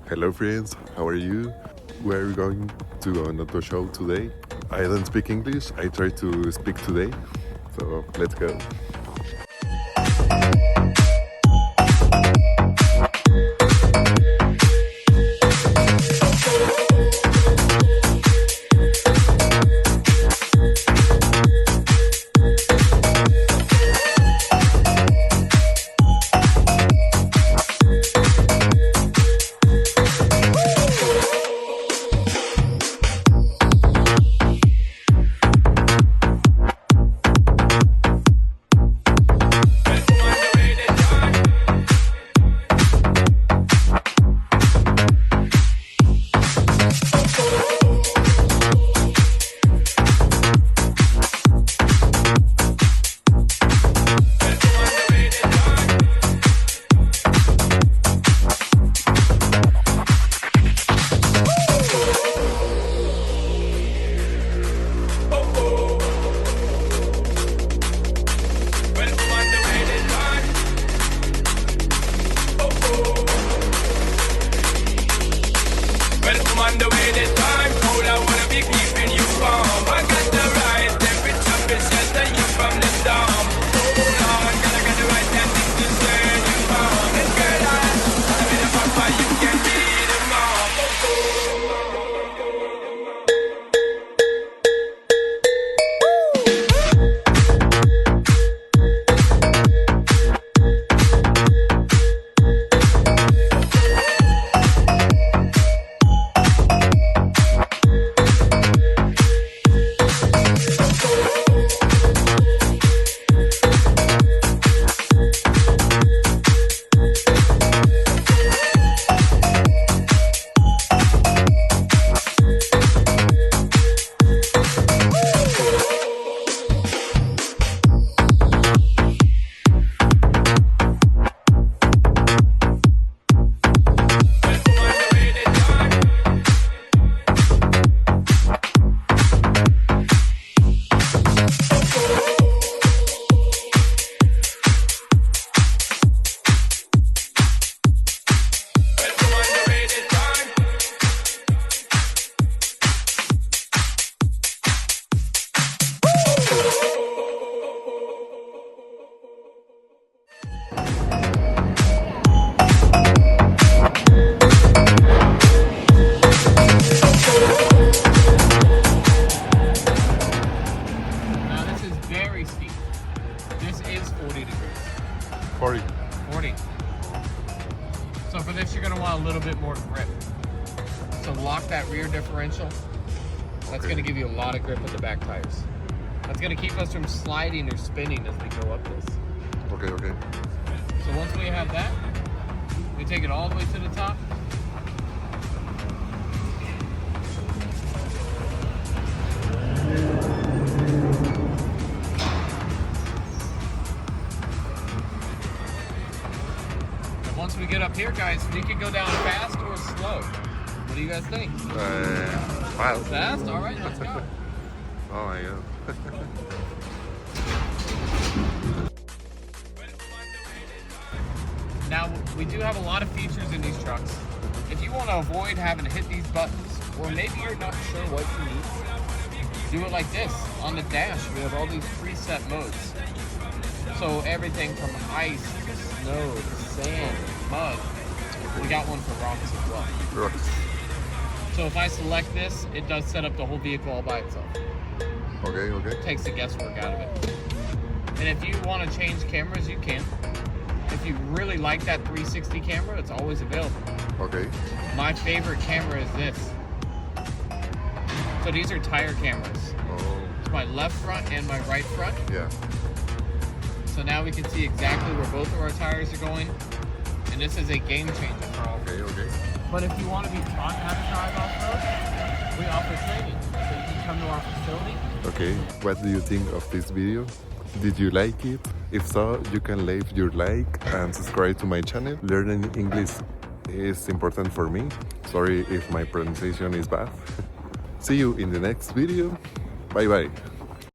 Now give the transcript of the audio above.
Hello friends, how are you? We're going to another show today. I don't speak English, I try to speak today. So let's go. On the way this time, cold, I wanna be keeping you warm. I got the right temperature to shelter you from the storm. Hold on, gotta get the right tactics to turn you on. And girl, I'm in a papa, you can be the mom. This is 40 degrees. 40. 40. So for this, you're going to want a little bit more grip. So lock that rear differential. That's going to give you a lot of grip with the back tires. That's going to keep us from sliding or spinning as we go up this. Okay. So once we have that, we take it all the way to the top. Once we get up here, guys, we can go down fast or slow. What do you guys think? Fast. Fast? All right, let's go. Oh my god. Now, we do have a lot of features in these trucks. If you want to avoid having to hit these buttons, or maybe you're not sure what you need, do it like this. On the dash, we have all these preset modes. So everything from ice, to snow, to sand, mud. We got one for rocks as well. Rocks. So if I select this, it does set up the whole vehicle all by itself. Okay. Takes the guesswork out of it. And if you want to change cameras, you can. If you really like that 360 camera, it's always available. Okay. My favorite camera is this. So these are tire cameras. Oh. It's my left front and my right front. Yeah. So now we can see exactly where both of our tires are going. And this is a game changer for all. Okay. But if you want to be taught how to drive off-road, we offer training. So you can come to our facility. Okay, what do you think of this video? Did you like it? If so, you can leave your like and subscribe to my channel. Learning English is important for me. Sorry if my pronunciation is bad. See you in the next video. Bye bye.